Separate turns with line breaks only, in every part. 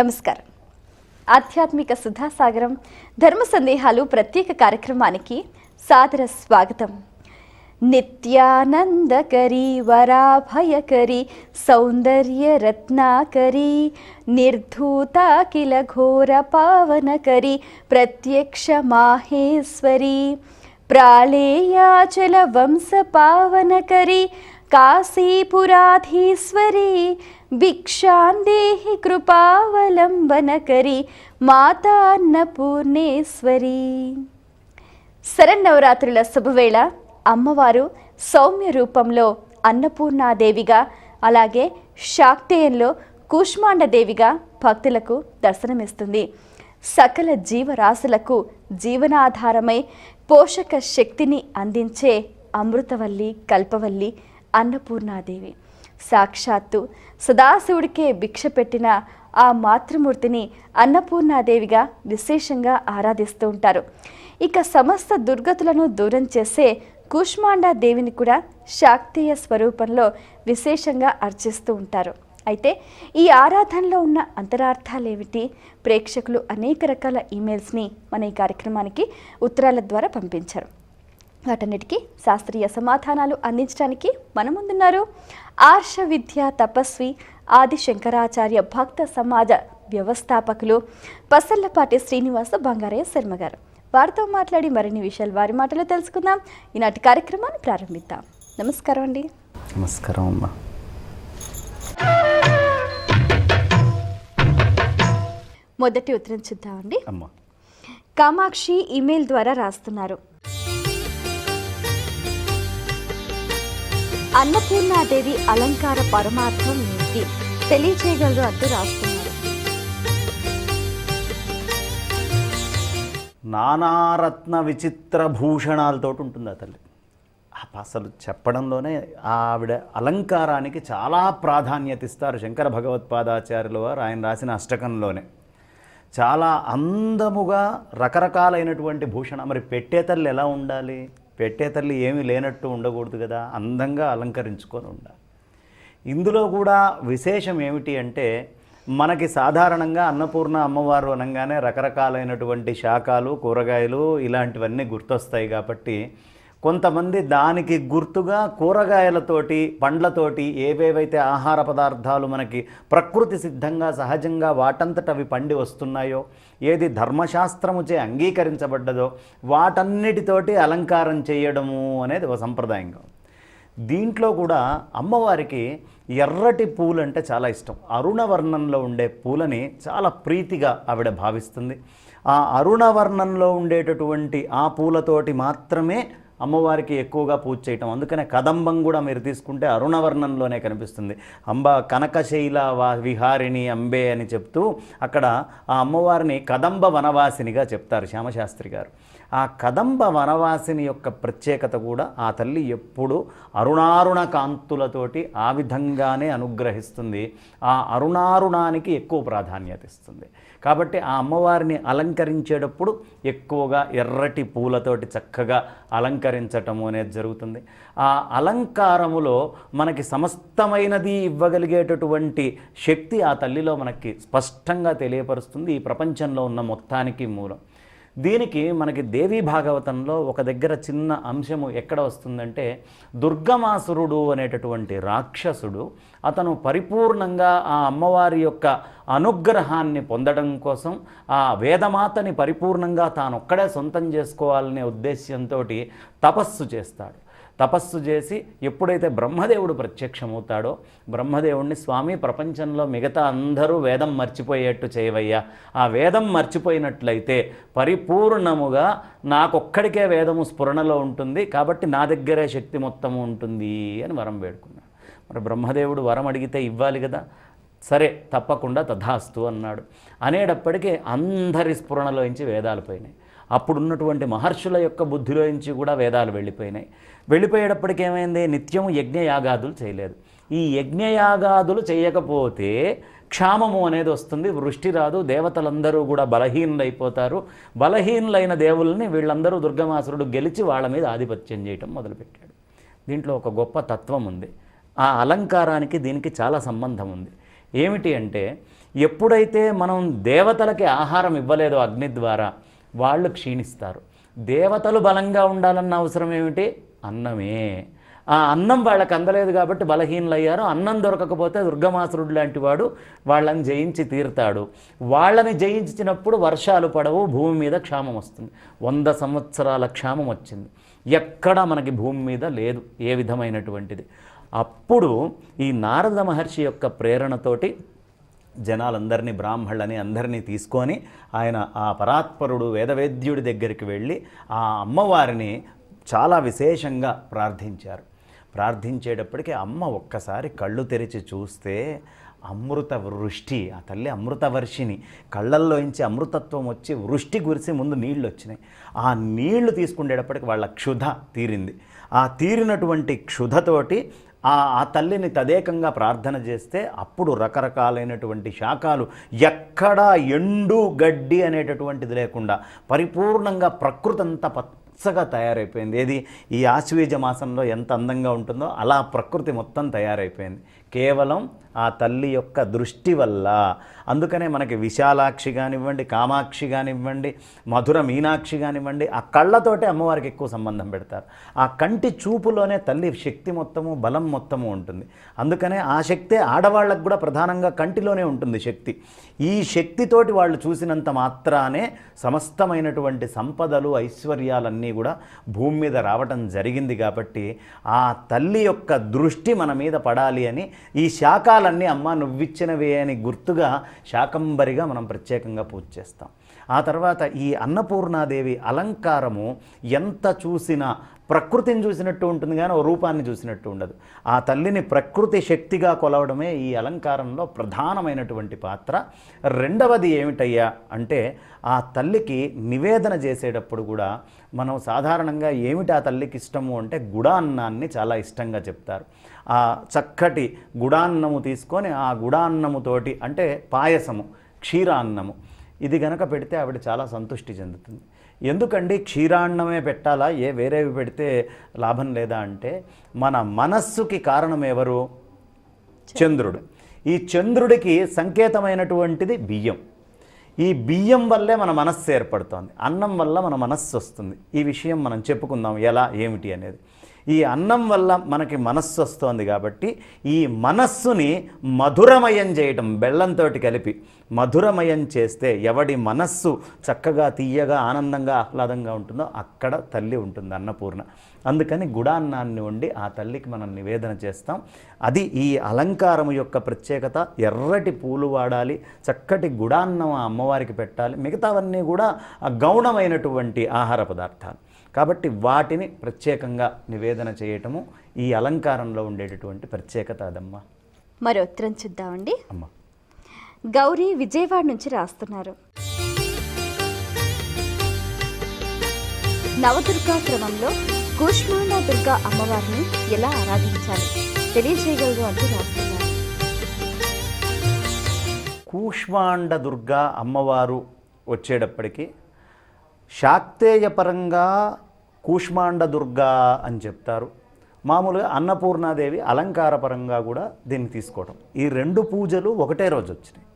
నమస్కారం. ఆధ్యాత్మిక సుధాసాగరం ధర్మ సందేహాలు ప్రత్యేక కార్యక్రమానికి సాదర స్వాగతం. నిత్యానందకరీ వరాభయకరీ సౌందర్య రత్నాకరీ నిర్ధూతాఖిల ఘోర పావనకరీ ప్రత్యక్ష మాహేశ్వరీ ప్రాళేయాచల వంశ పావనకరీ కాశీపురాధీశ్వరీ భిక్షాందేహి కృపావలంబనకరీ మాతా అన్నపూర్ణేశ్వరీ. శరన్నవరాత్రుల శుభవేళ అమ్మవారు సౌమ్య రూపంలో అన్నపూర్ణాదేవిగా, అలాగే శాక్తేయంలో కూష్మాండదేవిగా భక్తులకు దర్శనమిస్తుంది. సకల జీవరాశులకు జీవనాధారమై పోషక శక్తిని అందించే అమృతవల్లి కల్పవల్లి అన్నపూర్ణాదేవి. సాక్షాత్తు సదాశివుడికే భిక్ష పెట్టిన ఆ మాతృమూర్తిని అన్నపూర్ణాదేవిగా విశేషంగా ఆరాధిస్తూ ఉంటారు. ఇక సమస్త దుర్గతులను దూరం చేసే కూష్మాండాదేవిని కూడా శాక్తేయ స్వరూపంలో విశేషంగా అర్చిస్తూ ఉంటారు. అయితే ఈ ఆరాధనలో ఉన్న అంతరార్థాలేమిటి? ప్రేక్షకులు అనేక రకాల ఈమెయిల్స్ని మన ఈ కార్యక్రమానికి ఉత్తరాల ద్వారా పంపించారు. వాటన్నిటికీ శాస్త్రీయ సమాధానాలు అందించడానికి మన ముందున్నారు ఆర్ష విద్యా తపస్వి ఆది శంకరాచార్య భక్త సమాజ వ్యవస్థాపకులు పసర్లపాటి శ్రీనివాస బంగారయ్య శర్మ గారు. వారితో మాట్లాడి మరిన్ని విషయాలు వారి మాటలో తెలుసుకుందాం. ఈనాటి కార్యక్రమాన్ని ప్రారంభిద్దాం. నమస్కారం అండి.
నమస్కారం అమ్మా.
మొదటి ఉత్తరం చూద్దామండి.
అమ్మా,
కామాక్షి ఈమెయిల్ ద్వారా రాస్తున్నారు. అన్నపూర్ణాదేవి అలంకార పరమార్థం ఏంటి తెలియచేయగలరు అంటూ రాస్తున్నారు.
నానారత్న విచిత్ర భూషణాలతో ఉంటుంది ఆ తల్లి. అసలు చెప్పడంలోనే ఆవిడ అలంకారానికి చాలా ప్రాధాన్యత ఇస్తారు శంకర భగవత్పాదాచార్యుల వారు. ఆయన రాసిన అష్టకంలోనే చాలా అందముగా రకరకాలైనటువంటి భూషణ. మరి పెట్టే తల్లి ఎలా ఉండాలి? పెట్టే తల్లి ఏమీ లేనట్టు ఉండకూడదు కదా, అందంగా అలంకరించుకొని ఉండాలి. ఇందులో కూడా విశేషం ఏమిటి అంటే, మనకి సాధారణంగా అన్నపూర్ణ అమ్మవారు అనగానే రకరకాలైనటువంటి శాకాలు, కూరగాయలు ఇలాంటివన్నీ గుర్తొస్తాయి. కాబట్టి కొంతమంది దానికి గుర్తుగా కూరగాయలతోటి, పండ్లతోటి ఏవేవైతే ఆహార పదార్థాలు మనకి ప్రకృతి సిద్ధంగా సహజంగా వాటంతట అవి పండి వస్తున్నాయో, ఏది ధర్మశాస్త్రముచే అంగీకరించబడ్డదో వాటన్నిటితోటి అలంకారం చేయడము అనేది ఒక సంప్రదాయంగా. దీంట్లో కూడా అమ్మవారికి ఎర్రటి పూలు అంటే చాలా ఇష్టం. అరుణవర్ణంలో ఉండే పూలని చాలా ప్రీతిగా ఆవిడ భావిస్తుంది. ఆ అరుణవర్ణంలో ఉండేటటువంటి ఆ పూలతోటి మాత్రమే అమ్మవారికి ఎక్కువగా పూజ చేయటం. అందుకనే కదంబం కూడా మీరు తీసుకుంటే అరుణవర్ణంలోనే కనిపిస్తుంది. అంబ కనకశైల విహారిణి అంబే అని చెప్తూ అక్కడ ఆ అమ్మవారిని కదంబ వనవాసినిగా చెప్తారు శ్యామశాస్త్రి గారు. ఆ కదంబ వనవాసిని యొక్క ప్రత్యేకత కూడా ఆ తల్లి ఎప్పుడు అరుణారుణ కాంతులతోటి ఆ విధంగానే అనుగ్రహిస్తుంది. ఆ అరుణారుణానికి ఎక్కువ ప్రాధాన్యత ఇస్తుంది. కాబట్టి ఆ అమ్మవారిని అలంకరించేటప్పుడు ఎక్కువగా ఎర్రటి పూలతోటి చక్కగా అలంకరించటము అనేది జరుగుతుంది. ఆ అలంకారములో మనకి సమస్తమైనది ఇవ్వగలిగేటటువంటి శక్తి ఆ తల్లిలో మనకి స్పష్టంగా తెలియపరుస్తుంది. ఈ ప్రపంచంలో ఉన్న మొత్తానికి మూలం. దీనికి మనకి దేవీ భాగవతంలో ఒక దగ్గర చిన్న అంశము ఎక్కడ వస్తుందంటే, దుర్గమాసురుడు అనేటటువంటి రాక్షసుడు అతను పరిపూర్ణంగా ఆ అమ్మవారి యొక్క అనుగ్రహాన్ని పొందడం కోసం ఆ వేదమాతని పరిపూర్ణంగా తానొక్కడే సొంతం చేసుకోవాలనే ఉద్దేశ్యంతో తపస్సు చేస్తాడు. తపస్సు చేసి ఎప్పుడైతే బ్రహ్మదేవుడు ప్రత్యక్షమవుతాడో, బ్రహ్మదేవుడిని స్వామి ప్రపంచంలో మిగతా అందరూ వేదం మర్చిపోయేట్టు చేయవయ్యా, ఆ వేదం మర్చిపోయినట్లయితే పరిపూర్ణముగా నాకొక్కడికే వేదము స్ఫురణలో ఉంటుంది, కాబట్టి నా దగ్గరే శక్తి మొత్తము ఉంటుంది అని వరం వేడుకున్నాడు. మరి బ్రహ్మదేవుడు వరం అడిగితే ఇవ్వాలి కదా, సరే తప్పకుండా తథాస్తు అన్నాడు. అనేటప్పటికీ అందరి స్ఫురణలోంచి వేదాలు పోయినాయి. అప్పుడున్నటువంటి మహర్షుల యొక్క బుద్ధిలోంచి కూడా వేదాలు వెళ్ళిపోయినాయి. వెళ్ళిపోయేటప్పటికి ఏమైంది? నిత్యము యజ్ఞయాగాదులు చేయలేదు. ఈ యజ్ఞయాగాదులు చేయకపోతే క్షామము అనేది వస్తుంది, వృష్టి రాదు, దేవతలందరూ కూడా బలహీనులైపోతారు. బలహీనులైన దేవుల్ని వీళ్ళందరూ దుర్గమాసురుడు గెలిచి వాళ్ళ మీద ఆధిపత్యం చేయటం మొదలుపెట్టాడు. దీంట్లో ఒక గొప్ప తత్వం ఉంది. ఆ అలంకారానికి దీనికి చాలా సంబంధం ఉంది. ఏమిటి అంటే, ఎప్పుడైతే మనం దేవతలకి ఆహారం ఇవ్వలేదో అగ్ని ద్వారా వాళ్ళు క్షీణిస్తారు. దేవతలు బలంగా ఉండాలన్న అవసరం ఏమిటి? అన్నమే. ఆ అన్నం వాళ్ళకి అందలేదు కాబట్టి బలహీనలయ్యారు. అన్నం దొరకకపోతే దుర్గమాసురుడు లాంటి వాడు వాళ్ళని జయించి తీరుతాడు. వాళ్ళని జయించినప్పుడు వర్షాలు పడవు, భూమి మీద క్షామం వస్తుంది. 100 సంవత్సరాల క్షామం వచ్చింది. ఎక్కడా మనకి భూమి మీద లేదు ఏ విధమైనటువంటిది. అప్పుడు ఈ నారద మహర్షి యొక్క ప్రేరణతోటి జనాలందరినీ, బ్రాహ్మణులని అందరినీ తీసుకొని ఆయన ఆ పరాత్పరుడు వేదవేద్యుడి దగ్గరికి వెళ్ళి ఆ అమ్మవారిని చాలా విశేషంగా ప్రార్థించారు. ప్రార్థించేటప్పటికీ అమ్మ ఒక్కసారి కళ్ళు తెరిచి చూస్తే అమృత వృష్టి, ఆ తల్లి అమృత వర్షిని, కళ్ళల్లోంచి అమృతత్వం వచ్చి వృష్టి కురిసి ముందు నీళ్ళు వచ్చినాయి. ఆ నీళ్లు తీసుకునేటప్పటికి వాళ్ళ క్షుధ తీరింది. ఆ తీరినటువంటి క్షుధతోటి ఆ తల్లిని తదేకంగా ప్రార్థన చేస్తే అప్పుడు రకరకాలైనటువంటి శాఖలు, ఎక్కడా ఎండు గడ్డి అనేటటువంటిది లేకుండా పరిపూర్ణంగా ప్రకృతి అంతా పచ్చగా తయారైపోయింది. ఏది ఈ ఆశ్వీజ మాసంలో ఎంత అందంగా ఉంటుందో అలా ప్రకృతి మొత్తం తయారైపోయింది కేవలం ఆ తల్లి యొక్క దృష్టి వల్ల. అందుకనే మనకి విశాలాక్షి కానివ్వండి, కామాక్షి కానివ్వండి, మధుర మీనాక్షి కానివ్వండి, ఆ కళ్ళతోటే అమ్మవారికి ఎక్కువ సంబంధం పెడతారు. ఆ కంటి చూపులోనే తల్లి శక్తి మొత్తము, బలం మొత్తము ఉంటుంది. అందుకనే ఆ శక్తే ఆడవాళ్ళకు కూడా ప్రధానంగా కంటిలోనే ఉంటుంది శక్తి. ఈ శక్తితోటి వాళ్ళు చూసినంత మాత్రానే సమస్తమైనటువంటి సంపదలు, ఐశ్వర్యాలన్నీ కూడా భూమి మీద రావటం జరిగింది. కాబట్టి ఆ తల్లి యొక్క దృష్టి మన మీద పడాలి అని ఈ శాఖలన్నీ అమ్మ నువ్విచ్చినవే అని గుర్తుగా శాకంబరిగా మనం ప్రత్యేకంగా పూజ చేస్తాం. ఆ తర్వాత ఈ అన్నపూర్ణాదేవి అలంకారము ఎంత చూసినా ప్రకృతిని చూసినట్టు ఉంటుంది కానీ ఓ రూపాన్ని చూసినట్టు ఉండదు. ఆ తల్లిని ప్రకృతి శక్తిగా కొలవడమే ఈ అలంకారంలో ప్రధానమైనటువంటి పాత్ర. రెండవది ఏమిటయ్యా అంటే ఆ తల్లికి నివేదన చేసేటప్పుడు కూడా మనం సాధారణంగా ఏమిటి ఆ తల్లికి ఇష్టము అంటే గుడాన్నాన్ని చాలా ఇష్టంగా చెప్తారు. ఆ చక్కటి గుడాన్నము తీసుకొని ఆ గుడాన్నముతోటి అంటే పాయసము, క్షీరాన్నము ఇది గనక పెడితే ఆవిడ చాలా సంతృష్టి చెందుతుంది. ఎందుకండి క్షీరాన్నమే పెట్టాలా, వేరేవి పెడితే లాభం లేదా అంటే మన మనస్సుకి కారణం ఎవరు? చంద్రుడు. ఈ చంద్రుడికి సంకేతమైనటువంటిది బియ్యం. ఈ బియ్యం వల్లే మన మనస్సు ఏర్పడుతోంది, అన్నం వల్ల మన మనస్సు వస్తుంది. ఈ విషయం మనం చెప్పుకుందాం ఎలా ఏమిటి అనేది. ఈ అన్నం వల్ల మనకి మనస్సు వస్తోంది కాబట్టి ఈ మనస్సుని మధురమయం చేయటం, బెల్లంతో కలిపి మధురమయం చేస్తే ఎవడి మనస్సు చక్కగా తీయగా ఆనందంగా ఆహ్లాదంగా ఉంటుందో అక్కడ తల్లి ఉంటుంది అన్నపూర్ణ. అందుకని గుడాన్నాన్ని వండి ఆ తల్లికి మనం నివేదన చేస్తాం. అది ఈ అలంకారం యొక్క ప్రత్యేకత. ఎర్రటి పూలు వాడాలి, చక్కటి గుడాన్నం ఆ అమ్మవారికి పెట్టాలి. మిగతావన్నీ కూడా గౌణమైనటువంటి ఆహార పదార్థాలు కాబట్టి వాటిని ప్రత్యేకంగా నివేదన చేయటము ఈ అలంకారంలో ఉండేటటువంటి ప్రత్యేకత అదమ్మా.
మరో ఉత్తరం చూద్దామండి.
అమ్మ
గౌరీ విజయవాడ నుంచి రాస్తున్నారు. నవదుర్గా క్రమంలో కూష్మాండ దుర్గా అమ్మవారిని ఎలా ఆరాధించాలి తెలియజేయగలరు అంటూ రాస్తున్నారు.
కూష్మాండ దుర్గా అమ్మవారు వచ్చేటప్పటికి శాక్తేయపరంగా కూష్మాండ దుర్గా అని చెప్తారు. మామూలుగా అన్నపూర్ణాదేవి అలంకారపరంగా కూడా దీన్ని తీసుకోవటం. ఈ 2 పూజలు ఒకటే రోజు వచ్చినాయి.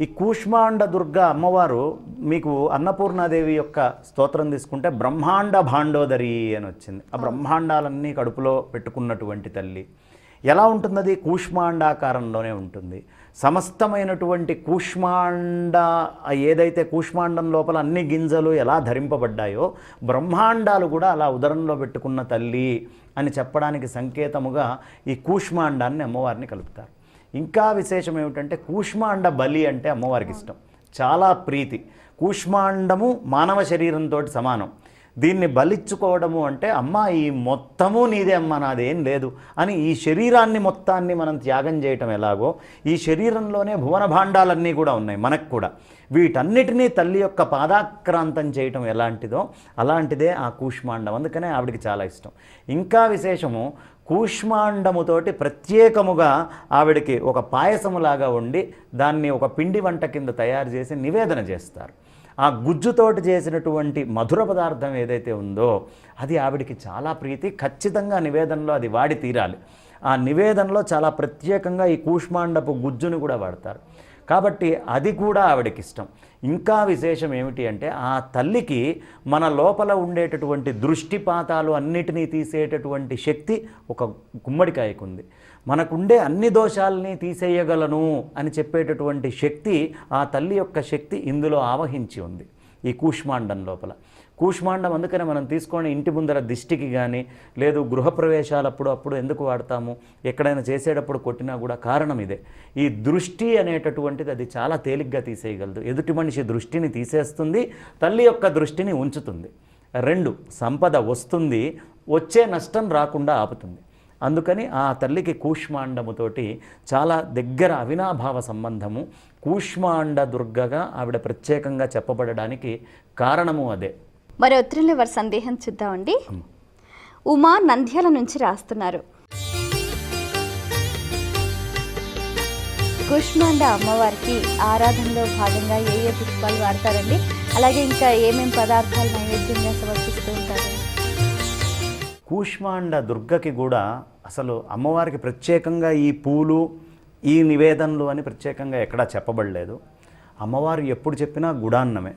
ఈ కూష్మాండ దుర్గా అమ్మవారు మీకు అన్నపూర్ణాదేవి యొక్క స్తోత్రం తీసుకుంటే బ్రహ్మాండ భాండోదరి అని వచ్చింది. ఆ బ్రహ్మాండాలన్నీ కడుపులో పెట్టుకున్నటువంటి తల్లి. ఎలా ఉంటుంది? అది కూష్మాండాకారంలోనే ఉంటుంది. సమస్తమైనటువంటి కూష్మాండ ఏదైతే కూష్మాండం లోపల అన్ని గింజలు ఎలా ధరింపబడ్డాయో బ్రహ్మాండాలు కూడా అలా ఉదరంలో పెట్టుకున్న తల్లి అని చెప్పడానికి సంకేతముగా ఈ కూష్మాండాన్ని అమ్మవారిని కలుపుతారు. ఇంకా విశేషం ఏమిటంటే కూష్మాండ బలి అంటే అమ్మవారికి ఇష్టం, చాలా ప్రీతి. కూష్మాండము మానవ శరీరంతో సమానం. దీన్ని బలిచ్చుకోవడము అంటే అమ్మ ఈ మొత్తము నీదే అమ్మ, నాదేం లేదు అని ఈ శరీరాన్ని మొత్తాన్ని మనం త్యాగం చేయటం ఎలాగో ఈ శరీరంలోనే భువన భాండాలన్నీ కూడా ఉన్నాయి మనకు కూడా. వీటన్నిటినీ తల్లి యొక్క పాదాక్రాంతం చేయటం ఎలాంటిదో అలాంటిదే ఆ కూష్మాండం. అందుకనే ఆవిడికి చాలా ఇష్టం. ఇంకా విశేషము కూష్మాండముతోటి ప్రత్యేకముగా ఆవిడికి ఒక పాయసములాగా వండి దాన్ని ఒక పిండి వంట కింద తయారు చేసి నివేదన చేస్తారు. ఆ గుజ్జుతోటి చేసినటువంటి మధుర పదార్థం ఏదైతే ఉందో అది ఆవిడికి చాలా ప్రీతి. ఖచ్చితంగా నివేదనలో అది వాడి తీరాలి. ఆ నివేదనలో చాలా ప్రత్యేకంగా ఈ కూష్మాండపు గుజ్జును కూడా వాడతారు. కాబట్టి అది కూడా ఆవిడకి ఇష్టం. ఇంకా విశేషం ఏమిటి అంటే ఆ తల్లికి మన లోపల ఉండేటటువంటి దృష్టిపాతాలు అన్నిటినీ తీసేటటువంటి శక్తి ఒక గుమ్మడికాయకు ఉంది. మనకుండే అన్ని దోషాలని తీసేయగలను అని చెప్పేటటువంటి శక్తి ఆ తల్లి యొక్క శక్తి ఇందులో ఆవహించి ఉంది ఈ కూష్మాండం లోపల. కూష్మాండం అందుకనే మనం తీసుకొని ఇంటి ముందర దిష్టికి కానీ లేదు గృహప్రవేశాలప్పుడు అప్పుడు ఎందుకు వాడతాము, ఎక్కడైనా చేసేటప్పుడు కొట్టినా కూడా కారణం ఇదే. ఈ దృష్టి అనేటటువంటిది అది చాలా తేలిగ్గా తీసేయగలదు. ఎదుటి మనిషి దృష్టిని తీసేస్తుంది, తల్లి యొక్క దృష్టిని ఉంచుతుంది. 2 సంపద వస్తుంది, వచ్చే నష్టం రాకుండా ఆపుతుంది. అందుకని ఆ తల్లికి కూష్మాండముతోటి చాలా దగ్గర అవినాభావ సంబంధము. కూష్మాండ దుర్గగా ఆవిడ ప్రత్యేకంగా చెప్పబడడానికి కారణము అదే.
మరి ఉత్తరంలో వారి సందేహం చూద్దామండి. ఉమా నంద్యాల నుంచి రాస్తున్నారు. కూష్మాండ అమ్మవారికి ఆరాధనలో భాగంగా ఏ ఏ పుష్పాలు వాడతారండి? అలాగే ఇంకా ఏమేం పదార్థాలు నైవేద్యంగా సమర్పిస్తూ ఉంటారు?
కూష్మాండ దుర్గకి కూడా అసలు అమ్మవారికి ప్రత్యేకంగా ఈ పూలు ఈ నివేదనలు అని ప్రత్యేకంగా ఎక్కడా చెప్పబడలేదు. అమ్మవారు ఎప్పుడు చెప్పినా గుడాన్నమే.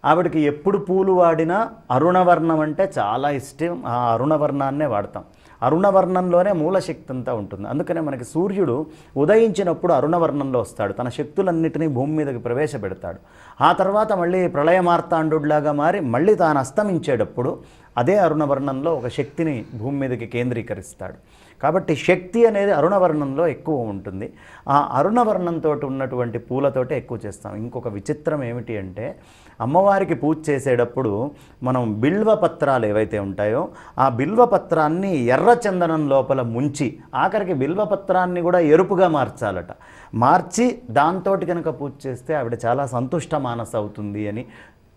ఆవిడకి ఎప్పుడు పూలు వాడినా అరుణవర్ణం అంటే చాలా ఇష్టం. ఆ అరుణవర్ణాన్నే వాడతాం. అరుణవర్ణంలోనే మూలశక్తి అంతా ఉంటుంది. అందుకనే మనకి సూర్యుడు ఉదయించినప్పుడు అరుణవర్ణంలో వస్తాడు, తన శక్తులన్నిటినీ భూమి మీదకి ప్రవేశపెడతాడు. ఆ తర్వాత మళ్ళీ ప్రళయమార్తాండులాగా మారి మళ్ళీ తాను అస్తమించేటప్పుడు అదే అరుణవర్ణంలో ఒక శక్తిని భూమి మీదకి కేంద్రీకరిస్తాడు. కాబట్టి శక్తి అనేది అరుణవర్ణంలో ఎక్కువ ఉంటుంది. ఆ అరుణవర్ణంతో ఉన్నటువంటి పూలతోటే ఎక్కువ చేస్తాం. ఇంకొక విచిత్రం ఏమిటి అంటే అమ్మవారికి పూజ చేసేటప్పుడు మనం బిల్వపత్రాలు ఏవైతే ఉంటాయో ఆ బిల్వపత్రాన్ని ఎర్రచందనం లోపల ముంచి ఆఖరికి బిల్వపత్రాన్ని కూడా ఎరుపుగా మార్చాలట. మార్చి దాంతో కనుక పూజ చేస్తే ఆవిడ చాలా సంతుష్ట మానస అవుతుంది అని,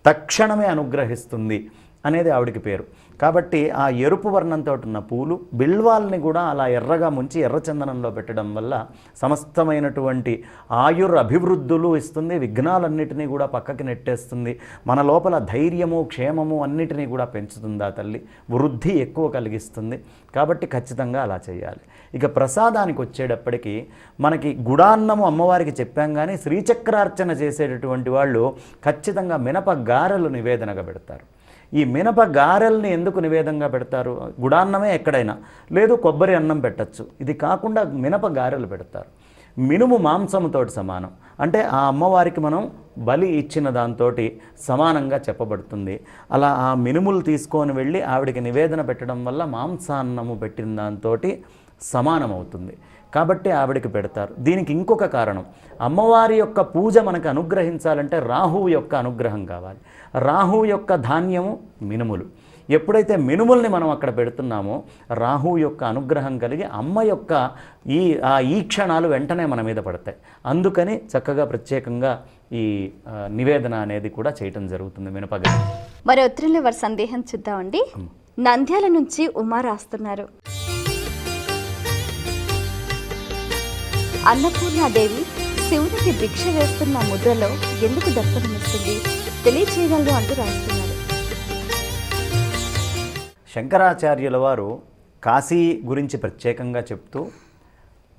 తక్షణమే అనుగ్రహిస్తుంది అనేది ఆవిడికి పేరు. కాబట్టి ఆ ఎరుపు వర్ణంతో ఉన్న పూలు బిల్వాల్ని కూడా అలా ఎర్రగా ముంచి ఎర్రచందనంలో పెట్టడం వల్ల సమస్తమైనటువంటి అభివృద్ధులు ఇస్తుంది, విఘ్నాలన్నిటినీ కూడా పక్కకి నెట్టేస్తుంది, మన లోపల ధైర్యము క్షేమము అన్నిటినీ కూడా పెంచుతుంది ఆ తల్లి, వృద్ధి ఎక్కువ కలిగిస్తుంది. కాబట్టి ఖచ్చితంగా అలా చేయాలి. ఇక ప్రసాదానికి వచ్చేటప్పటికి మనకి గుడాన్నము అమ్మవారికి చెప్పాం, కానీ శ్రీచక్రార్చన చేసేటటువంటి వాళ్ళు ఖచ్చితంగా మినప గారెలు నివేదనగా పెడతారు. ఈ మినప గారెల్ని ఎందుకు నివేదంగా పెడతారు? గుడాన్నమే ఎక్కడైనా లేదు, కొబ్బరి అన్నం పెట్టచ్చు. ఇది కాకుండా మినప గారెలు పెడతారు. మినుము మాంసముతో సమానం, అంటే ఆ అమ్మవారికి మనం బలి ఇచ్చిన దాంతో సమానంగా చెప్పబడుతుంది. అలా ఆ మినుములు తీసుకొని వెళ్ళి ఆవిడికి నివేదన పెట్టడం వల్ల మాంసాన్నము పెట్టిన దాంతో సమానమవుతుంది. కాబట్టి ఆవిడికి పెడతారు. దీనికి ఇంకొక కారణం, అమ్మవారి యొక్క పూజ మనకు అనుగ్రహించాలంటే రాహువు యొక్క అనుగ్రహం కావాలి. రాహువు యొక్క ధాన్యము మినుములు. ఎప్పుడైతే మినుముల్ని మనం అక్కడ పెడుతున్నామో రాహువు యొక్క అనుగ్రహం కలిగి అమ్మ యొక్క ఈ క్షణాలు వెంటనే మన మీద పడతాయి. అందుకని చక్కగా ప్రత్యేకంగా ఈ నివేదన అనేది కూడా చేయటం జరుగుతుంది మినపగా.
మరి ఉత్తరంలో వారి సందేహం చూద్దామండి. నంద్యాల నుంచి ఉమా రాస్తున్నారు. అన్నపూర్ణాదేవి శివునికి భిక్ష వేస్తున్న ముద్రలో ఎందుకు దర్శనమిస్తుంది తెలియచేయగలరు అంటూ రాస్తున్నారు.
శంకరాచార్యుల వారు కాశీ గురించి ప్రత్యేకంగా చెప్తూ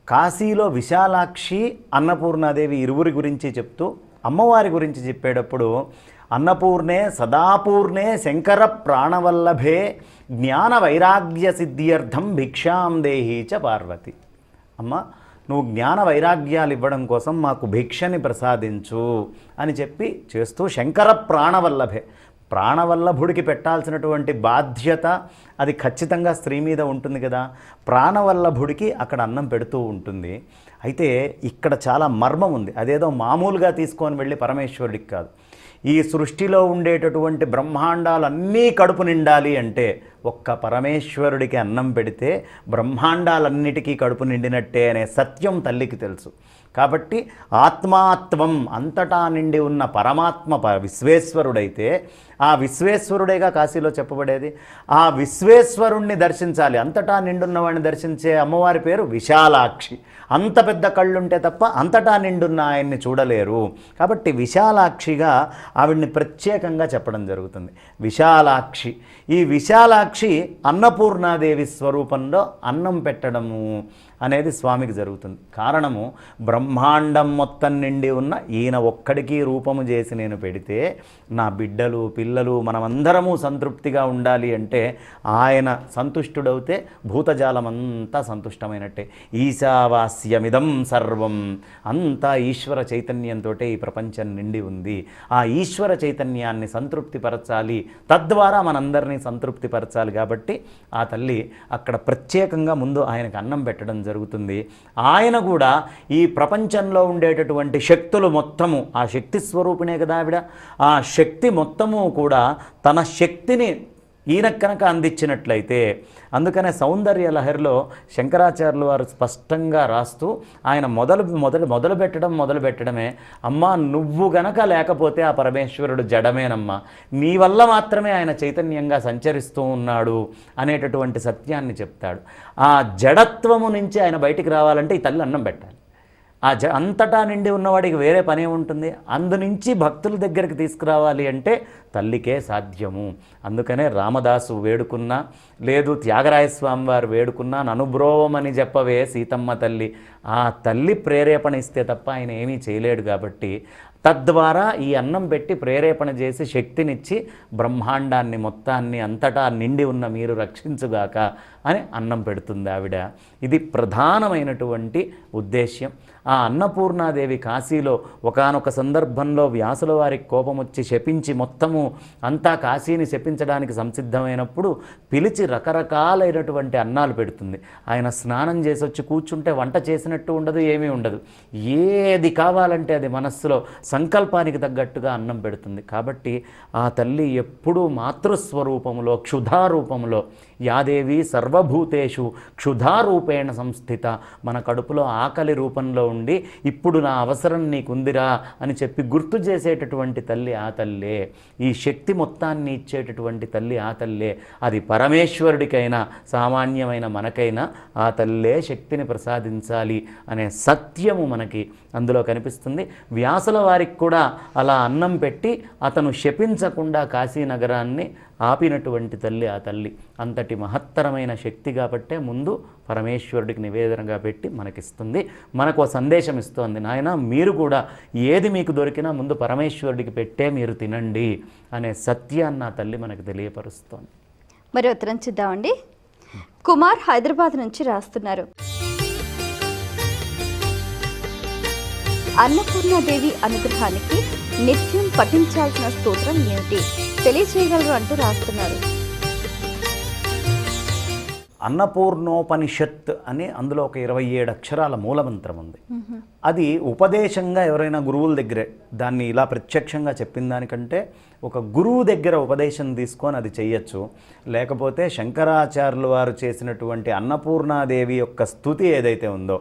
కాశీలో విశాలాక్షి అన్నపూర్ణాదేవి ఇరువురి గురించి చెప్తూ అమ్మవారి గురించి చెప్పేటప్పుడు అన్నపూర్ణే సదాపూర్ణే శంకర ప్రాణవల్లభే జ్ఞాన వైరాగ్య సిద్ధ్యర్థం భిక్షాం దేహీ చ పార్వతి. అమ్మ, నువ్వు జ్ఞాన వైరాగ్యాలు ఇవ్వడం కోసం మాకు భిక్షని ప్రసాదించు అని చెప్పి చేస్తూ శంకర ప్రాణవల్లభే, ప్రాణవల్లభుడికి పెట్టాల్సినటువంటి బాధ్యత అది ఖచ్చితంగా స్త్రీ మీద ఉంటుంది కదా. ప్రాణవల్లభుడికి అక్కడ అన్నం పెడుతూ ఉంటుంది. అయితే ఇక్కడ చాలా మర్మం ఉంది. అదేదో మామూలుగా తీసుకొని వెళ్ళి పరమేశ్వరుడికి కాదు. ఈ సృష్టిలో ఉండేటటువంటి బ్రహ్మాండాలన్నీ కడుపు నిండాలి అంటే ఒక్క పరమేశ్వరుడికి అన్నం పెడితే బ్రహ్మాండాలన్నిటికీ కడుపు నిండినట్టే అనే సత్యం తల్లికి తెలుసు. కాబట్టి ఆత్మాత్వం అంతటా నిండి ఉన్న పరమాత్మ విశ్వేశ్వరుడైతే ఆ విశ్వేశ్వరుడేగా కాశీలో చెప్పబడేది. ఆ విశ్వేశ్వరుణ్ణి దర్శించాలి. అంతటా నిండున్నవాడిని దర్శించే అమ్మవారి పేరు విశాలాక్షి. అంత పెద్ద కళ్ళుంటే తప్ప అంతటా నిండున్న ఆయన్ని చూడలేరు. కాబట్టి విశాలాక్షిగా ఆవిడ్ని ప్రత్యేకంగా చెప్పడం జరుగుతుంది. విశాలాక్షి, ఈ విశాలాక్షి అన్నపూర్ణాదేవి స్వరూపంలో అన్నం పెట్టడము అనేది స్వామికి జరుగుతుంది. కారణము బ్రహ్మాండం మొత్తం నిండి ఉన్న ఈయన ఒక్కడికి రూపము చేసి నేను పెడితే నా బిడ్డలు పిల్లలు మనమందరము సంతృప్తిగా ఉండాలి అంటే ఆయన సంతుష్టుడవుతే భూతజాలమంతా సంతుష్టమైనట్టే. ఈశావాస్యమిదం సర్వం, అంతా ఈశ్వర చైతన్యంతో ఈ ప్రపంచం నిండి ఉంది. ఆ ఈశ్వర చైతన్యాన్ని సంతృప్తిపరచాలి, తద్వారా మనందరినీ సంతృప్తిపరచాలి. కాబట్టి ఆ తల్లి అక్కడ ప్రత్యేకంగా ముందు ఆయనకు అన్నం పెట్టడం జరుగుతుంది. ఆయన కూడా ఈ ప్రపంచంలో ఉండేటటువంటి శక్తులు మొత్తము, ఆ శక్తి స్వరూపిణే కదా ఆవిడ, ఆ శక్తి మొత్తము కూడా తన శక్తిని ఈయన కనుక అందించినట్లయితే, అందుకనే సౌందర్య లహరిలో శంకరాచార్యులు వారు స్పష్టంగా రాస్తూ ఆయన మొదలు పెట్టడమే అమ్మా నువ్వు గనక లేకపోతే ఆ పరమేశ్వరుడు జడమేనమ్మా, నీ వల్ల మాత్రమే ఆయన చైతన్యంగా సంచరిస్తూ ఉన్నాడు అనేటటువంటి సత్యాన్ని చెప్తాడు. ఆ జడత్వము నుంచి ఆయన బయటికి రావాలంటే ఈ తల్లి అన్నం పెట్టాలి. ఆ అంతటా నిండి ఉన్నవాడికి వేరే పనే ఉంటుంది. అందునుంచి భక్తుల దగ్గరికి తీసుకురావాలి అంటే తల్లికే సాధ్యము. అందుకనే రామదాసు వేడుకున్నా, లేదు త్యాగరాయస్వామి వారు వేడుకున్నా, అనుబ్రోవమని చెప్పవే సీతమ్మ తల్లి, ఆ తల్లి ప్రేరేపణ ఇస్తే తప్ప ఆయన ఏమీ చేయలేడు. కాబట్టి తద్వారా ఈ అన్నం పెట్టి ప్రేరేపణ చేసి శక్తినిచ్చి బ్రహ్మాండాన్ని మొత్తాన్ని అంతటా నిండి ఉన్న మీరు రక్షించుగాక అని అన్నం పెడుతుంది ఆవిడ. ఇది ప్రధానమైనటువంటి ఉద్దేశ్యం. ఆ అన్నపూర్ణాదేవి కాశీలో ఒకానొక సందర్భంలో వ్యాసుల వారికి కోపం వచ్చి శపించి మొత్తము అంతా కాశీని శపించడానికి సంసిద్ధమైనప్పుడు పిలిచి రకరకాలైనటువంటి అన్నాలు పెడుతుంది. ఆయన స్నానం చేసి వచ్చి కూర్చుంటే వంట చేసినట్టు ఉండదు, ఏమీ ఉండదు. ఏది కావాలంటే అది మనస్సులో సంకల్పానికి తగ్గట్టుగా అన్నం పెడుతుంది. కాబట్టి ఆ తల్లి ఎప్పుడూ మాతృస్వరూపంలో క్షుధారూపంలో, యాదేవి సర్వభూతేషు క్షుధారూపేణ సంస్థిత, మన కడుపులో ఆకలి రూపంలో ఉండి ఇప్పుడు నా అవసరం నీకుందిరా అని చెప్పి గుర్తు చేసేటటువంటి తల్లి ఆ తల్లే. ఈ శక్తి మొత్తాన్ని ఇచ్చేటటువంటి తల్లి ఆ తల్లే. అది పరమేశ్వరుడికైనా సామాన్యమైన మనకైనా ఆ తల్లే శక్తిని ప్రసాదించాలి అనే సత్యము మనకి అందులో కనిపిస్తుంది. వ్యాసుల వారికి కూడా అలా అన్నం పెట్టి అతను శపించకుండా కాశీనగరాన్ని ఆపినటువంటి తల్లి ఆ తల్లి. అంతటి మహత్తరమైన శక్తి కాబట్టే ముందు పరమేశ్వరుడికి నివేదనగా పెట్టి మనకిస్తుంది, మనకు సందేశం ఇస్తోంది. నాయన మీరు కూడా ఏది మీకు దొరికినా ముందు పరమేశ్వరుడికి పెట్టే మీరు తినండి అనే సత్యాన్ని ఆ తల్లి మనకు తెలియపరుస్తోంది.
మరి ఉత్తరం చూద్దామండి. కుమార్ హైదరాబాద్ నుంచి రాస్తున్నారు. అన్నపూర్ణాదేవి అనుగ్రహానికి నిత్యం పఠించాల్సిన స్తోత్రం ఏమిటి తెలియచేయగలరు అంటూ రాస్తున్నారు.
అన్నపూర్ణోపనిషత్ అని అందులో ఒక 27 అక్షరాల మూలమంత్రం ఉంది. అది ఉపదేశంగా ఎవరైనా గురువుల దగ్గరే దాన్ని ఇలా ప్రత్యక్షంగా చెప్పిన దానికంటే ఒక గురువు దగ్గర ఉపదేశం తీసుకొని అది చెయ్యొచ్చు. లేకపోతే శంకరాచార్యులు వారు చేసినటువంటి అన్నపూర్ణాదేవి యొక్క స్తుతి ఏదైతే ఉందో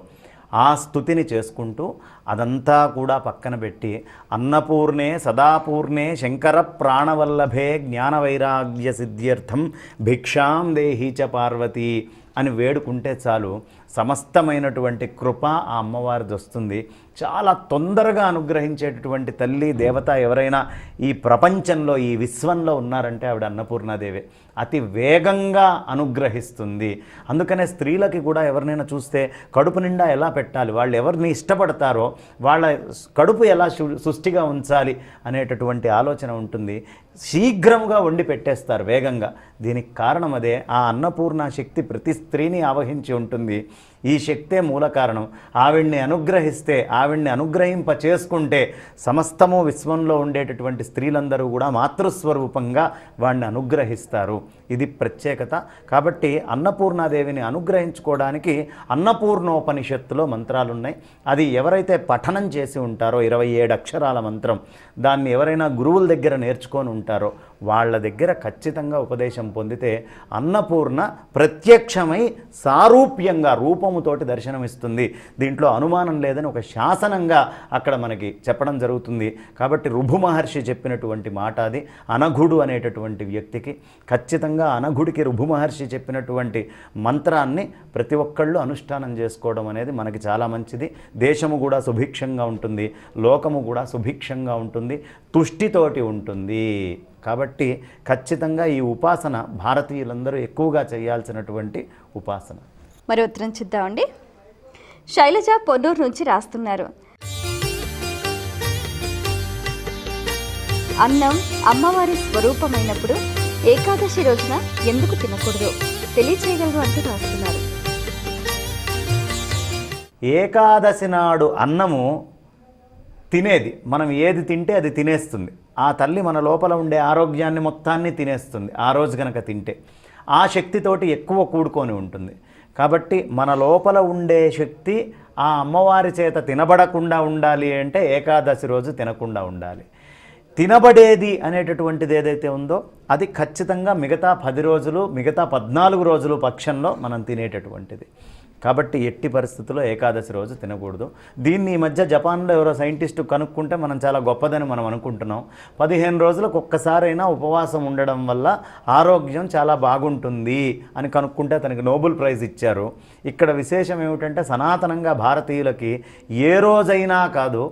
ఆ స్తుతిని చేసుకుంటూ అదంతా కూడా పక్కన పెట్టి అన్నపూర్ణే సదాపూర్ణే శంకర ప్రాణవల్లభే జ్ఞానవైరాగ్య సిద్ధ్యర్థం భిక్షాం దేహీ చ పార్వతీ అని వేడుకుంటే చాలు, సమస్తమైనటువంటి కృప ఆ అమ్మవారిది వస్తుంది. చాలా తొందరగా అనుగ్రహించేటటువంటి తల్లి దేవత ఎవరైనా ఈ ప్రపంచంలో ఈ విశ్వంలో ఉన్నారంటే ఆవిడ అన్నపూర్ణాదేవి. అతి వేగంగా అనుగ్రహిస్తుంది. అందుకనే స్త్రీలకి కూడా ఎవరినైనా చూస్తే కడుపు నిండా ఎలా పెట్టాలి, వాళ్ళు ఎవరిని ఇష్టపడతారో వాళ్ళ కడుపు ఎలా సుష్టిగా ఉంచాలి అనేటటువంటి ఆలోచన ఉంటుంది. శీఘ్రంగా వండి పెట్టేస్తారు వేగంగా. దీనికి కారణం అదే. ఆ అన్నపూర్ణ శక్తి ప్రతి స్త్రీని ఆవహించి ఉంటుంది. ఈ శక్తే మూల కారణం. ఆవిడ్ని అనుగ్రహిస్తే, ఆవిడ్ని అనుగ్రహింప చేసుకుంటే సమస్తము విశ్వంలో ఉండేటటువంటి స్త్రీలందరూ కూడా మాతృస్వరూపంగా వాడిని అనుగ్రహిస్తారు. ఇది ప్రత్యేకత. కాబట్టి అన్నపూర్ణాదేవిని అనుగ్రహించుకోవడానికి అన్నపూర్ణోపనిషత్తులో మంత్రాలు ఉన్నాయి. అది ఎవరైతే పఠనం చేసి ఉంటారో 27 అక్షరాల మంత్రం, దాన్ని ఎవరైనా గురువుల దగ్గర నేర్చుకొని ఉంటారో వాళ్ళ దగ్గర ఖచ్చితంగా ఉపదేశం పొందితే అన్నపూర్ణ ప్రత్యక్షమై సారూప్యంగా రూపముతోటి దర్శనమిస్తుంది. దీంట్లో అనుమానం లేదని ఒక శాసనంగా అక్కడ మనకి చెప్పడం జరుగుతుంది. కాబట్టి రుభు మహర్షి చెప్పినటువంటి మాట అది. అనఘుడు అనేటటువంటి వ్యక్తికి ఖచ్చితంగా అనఘుడికి రుభు మహర్షి చెప్పినటువంటి మంత్రాన్ని ప్రతి ఒక్కళ్ళు అనుష్ఠానం చేసుకోవడం అనేది మనకి చాలా మంచిది. దేశము కూడా సుభిక్షంగా ఉంటుంది, లోకము కూడా సుభిక్షంగా ఉంటుంది, తుష్టితోటి ఉంటుంది. కాబట్టి ఖచ్చితంగా ఈ ఉపాసన భారతీయులందరూ ఎక్కువగా చేయాల్సినటువంటి ఉపాసన.
మరి ఉత్తరం చూద్దామండి. శైలజ పొన్నూరు నుంచి రాస్తున్నారు. అన్నం అమ్మవారి స్వరూపమైనప్పుడు ఏకాదశి రోజున ఎందుకు తినకూడదు తెలియచేయగలరు అంటూ రాస్తున్నారు.
ఏకాదశి నాడు అన్నము తినేది, మనం ఏది తింటే అది తినేస్తుంది. ఆ తల్లి మన లోపల ఉండే ఆరోగ్యాన్ని మొత్తాన్ని తినేస్తుంది ఆ రోజు కనుక తింటే. ఆ శక్తితోటి ఎక్కువ కూడుకొని ఉంటుంది. కాబట్టి మన లోపల ఉండే శక్తి ఆ అమ్మవారి చేత తినబడకుండా ఉండాలి అంటే ఏకాదశి రోజు తినకుండా ఉండాలి. తినబడేది అనేటటువంటిది ఏదైతే ఉందో అది ఖచ్చితంగా మిగతా 10 రోజులు, మిగతా 14 రోజులు పక్షంలో మనం తినేటటువంటిది. కాబట్టి ఎట్టి పరిస్థితుల్లో ఏకాదశి రోజు తినకూడదు. దీన్ని ఈ మధ్య జపాన్లో ఎవరో సైంటిస్టు కనుక్కుంటే మనం చాలా గొప్పదని మనం అనుకుంటున్నాం. 15 రోజులకు ఒక్కసారైనా ఉపవాసం ఉండడం వల్ల ఆరోగ్యం చాలా బాగుంటుంది అని కనుక్కుంటే అతనికి నోబెల్ ప్రైజ్ ఇచ్చారు. ఇక్కడ విశేషం ఏమిటంటే సనాతనంగా భారతీయులకి ఏ రోజైనా కాదు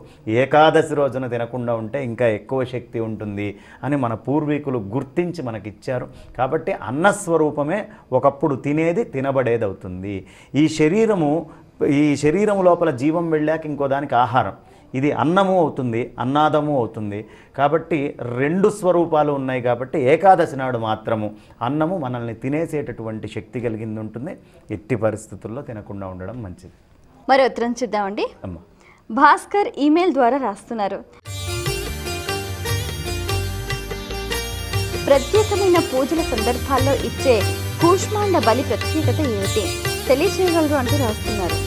ఏకాదశి రోజున తినకుండా ఉంటే ఇంకా ఎక్కువ శక్తి ఉంటుంది అని మన పూర్వీకులు గుర్తించి మనకిచ్చారు. కాబట్టి అన్నస్వరూపమే ఒకప్పుడు తినేది తినబడేది అవుతుంది. ఈ శరీరము లోపల జీవం వెళ్ళాక ఇంకో దానికి ఆహారం, ఇది అన్నము అవుతుంది, అన్నాదము అవుతుంది. కాబట్టి 2 స్వరూపాలు ఉన్నాయి. కాబట్టి ఏకాదశి నాడు మాత్రము అన్నము మనల్ని తినేసేటటువంటి శక్తి కలిగింది ఉంటుంది. ఎట్టి పరిస్థితుల్లో తినకుండా ఉండడం మంచిది.
మరి ఉత్తరం చూద్దామండి.
అమ్మా,
భాస్కర్ ఈమెయిల్ ద్వారా రాస్తున్నారు. ప్రత్యేకమైన పూజల సందర్భాల్లో ఇచ్చే కూష్మాండ బలి ప్రత్యేకత ఏమిటి తెలియచేయగలరు అంటూ రాస్తున్నారు.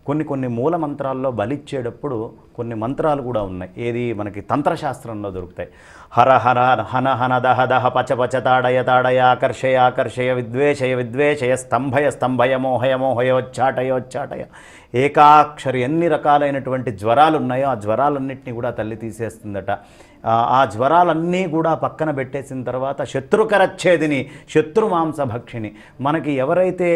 కొన్ని మూల మంత్రాల్లో బలిచ్చేటప్పుడు కొన్ని మంత్రాలు కూడా ఉన్నాయి. ఏది మనకి తంత్రశాస్త్రంలో దొరుకుతాయి. హర హర హన హన దహ దహ పచ పచ తాడయ తాడయ ఆకర్షయ ఆకర్షయ విద్వేషయ విద్వేషయ స్తంభయ స్తంభయ మోహయ మోహయోచ్చాటయ ఉచ్చాటయ. ఏకాక్షరి ఎన్ని రకాలైనటువంటి జ్వరాలు ఉన్నాయో ఆ జ్వరాలన్నింటినీ కూడా తల్లి తీసేస్తుందట. ఆ జ్వరాలన్నీ కూడా పక్కన పెట్టేసిన తర్వాత శత్రుకరచ్ఛేదిని శత్రుమాంసభక్షిణి, మనకి ఎవరైతే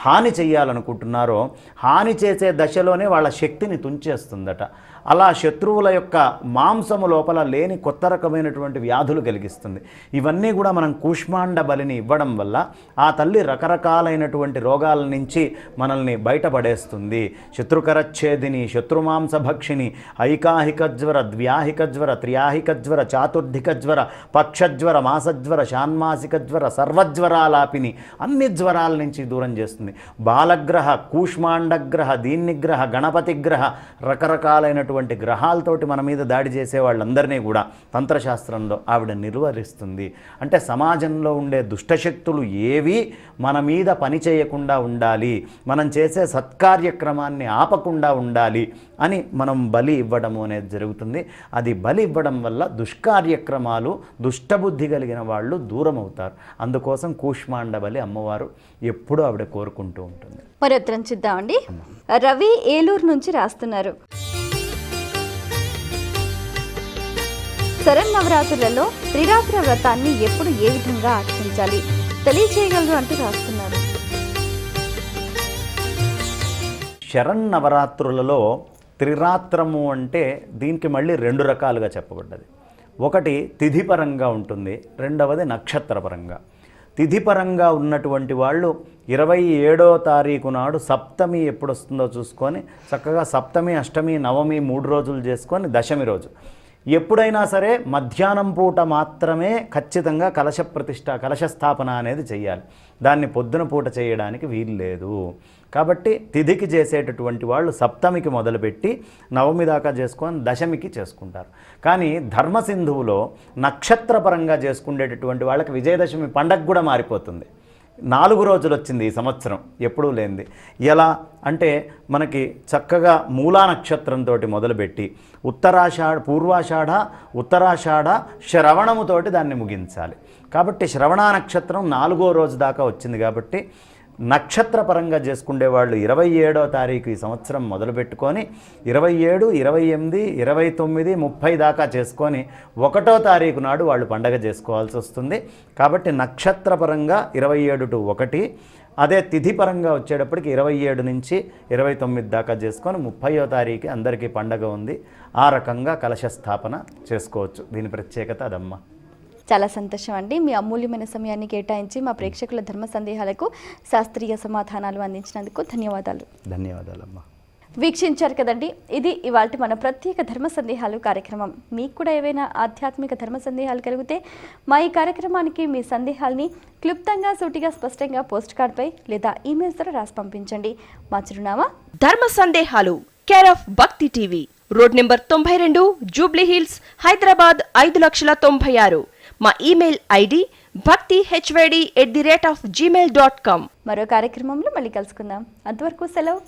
హాని చెయ్యాలనుకుంటున్నారో హాని చేసే దశలోనే వాళ్ళ శక్తిని తుంచేస్తుందట. అలా శత్రువుల యొక్క మాంసము లోపల లేని కొత్త రకమైనటువంటి వ్యాధులు కలిగిస్తుంది. ఇవన్నీ కూడా మనం కూష్మాండ బలిని ఇవ్వడం వల్ల ఆ తల్లి రకరకాలైనటువంటి రోగాల నుంచి మనల్ని బయటపడేస్తుంది. శత్రుకరచ్ఛేదిని శత్రుమాంసభక్షిణి ఐకాహిక జ్వర ద్వ్యాహిక జ్వర త్ర్యాహిక జ్వర చాతుర్ధిక జ్వర పక్షజ్వర మాసజ్వర షాన్మాసిక జ్వర సర్వజ్వరాలాపిని, అన్ని జ్వరాల నుంచి దూరం చేస్తుంది. బాలగ్రహ కూష్మాండగ్రహ దీన్నిగ్రహ గణపతిగ్రహ రకరకాలైనటువంటి గ్రహాలతోటి మన మీద దాడి చేసే వాళ్ళందరినీ కూడా తంత్రశాస్త్రంలో ఆవిడ నిర్వహిస్తుంది. అంటే సమాజంలో ఉండే దుష్టశక్తులు ఏవి మన మీద పని చేయకుండా ఉండాలి, మనం చేసే సత్కార్యక్రమాన్ని ఆపకుండా ఉండాలి అని మనం బలి ఇవ్వడము అనేది జరుగుతుంది. అది బలి ఇవ్వడం వల్ల దుష్కార్యక్రమాలు దుష్టబుద్ధి కలిగిన వాళ్ళు దూరం అవుతారు. అందుకోసం కూష్మాండ బలి అమ్మవారు ఎప్పుడూ ఆవిడ కోరుకుంటూ ఉంటుంది.
మరి ఉత్తరం చూద్దామండి. రవి ఏలూరు నుంచి రాస్తున్నారు. శరన్నవరాత్రులలో త్రిరాత్ర వ్రతాన్ని ఎప్పుడు ఏ విధంగా ఆచరించాలి తెలియచేయగలరు అంటూ రాస్తున్నారు.
శరన్నవరాత్రులలో త్రిరాత్రము అంటే దీనికి మళ్ళీ 2 రకాలుగా చెప్పబడ్డది. ఒకటి తిథిపరంగా ఉంటుంది, రెండవది నక్షత్రపరంగా. తిథిపరంగా ఉన్నటువంటి వాళ్ళు 27వ తారీఖు నాడు సప్తమి ఎప్పుడు వస్తుందో చూసుకొని చక్కగా సప్తమి అష్టమి నవమి 3 రోజులు చేసుకొని దశమి రోజు ఎప్పుడైనా సరే మధ్యాహ్నం పూట మాత్రమే ఖచ్చితంగా కలశస్థాపన అనేది చేయాలి. దాన్ని పొద్దున పూట చేయడానికి వీలు లేదు. కాబట్టి తిథికి చేసేటటువంటి వాళ్ళు సప్తమికి మొదలుపెట్టి నవమి దాకా చేసుకొని దశమికి చేసుకుంటారు. కానీ ధర్మసింధువులో నక్షత్రపరంగా చేసుకునేటటువంటి వాళ్ళకి విజయదశమి పండగ కూడా మారిపోతుంది. 4 రోజులు వచ్చింది ఈ సంవత్సరం, ఎప్పుడూ లేనిది. ఎలా అంటే మనకి చక్కగా మూలా నక్షత్రంతో మొదలుపెట్టి పూర్వాషాఢ ఉత్తరాషాఢ శ్రవణముతోటి దాన్ని ముగించాలి. కాబట్టి శ్రవణ నక్షత్రం 4వ రోజు దాకా వచ్చింది. కాబట్టి నక్షత్రపరంగా చేసుకునే వాళ్ళు 27వ తారీఖు ఈ సంవత్సరం మొదలుపెట్టుకొని 27, 28, 29, 30 దాకా చేసుకొని 1వ తారీఖు నాడు వాళ్ళు పండగ చేసుకోవాల్సి వస్తుంది. కాబట్టి నక్షత్రపరంగా 27 to 1, అదే తిథిపరంగా వచ్చేటప్పటికి 27 నుంచి 29 దాకా చేసుకొని 30వ తారీఖు అందరికీ పండగ ఉంది. ఆ రకంగా కలశ స్థాపన చేసుకోవచ్చు. దీని ప్రత్యేకత అదమ్మా.
చాలా సంతోషం అండి. మీ అమూల్యమైన సమయాన్ని కేటాయించి మా ప్రేక్షకుల ధర్మ సందేహాలకు శాస్త్రీయ సమాధానాలు అందించినందుకు ధన్యవాదాలు.
ధన్యవాదాలమ్మా.
వీక్షించారు కదండి, ఇది ఇవాల్టి మన ప్రత్యేక ధర్మ సందేహాలు కార్యక్రమం. మీకు కూడా ఏవైనా ఆధ్యాత్మిక ధర్మ సందేహాలు కలిగితే మా ఈ కార్యక్రమానికి మీ సందేహాల్ని క్లుప్తంగా, సూటిగా, స్పష్టంగా పోస్ట్ కార్డ్పై లేదా ఈమెయిల్స్ ద్వారా రాసి పంపించండి. మా చిరునామా
ధర్మ సందేహాలు, కేర్ ఆఫ్ భక్తి TV, road number 92, Jubilee hills, Hyderabad 5,96,000. మా ఈమెయిల్ ఐడి bhaktihyd@gmail.com.
మరో కార్యక్రమంలో మళ్ళీ కలుసుకుందాం. అంతవరకు సెలవు.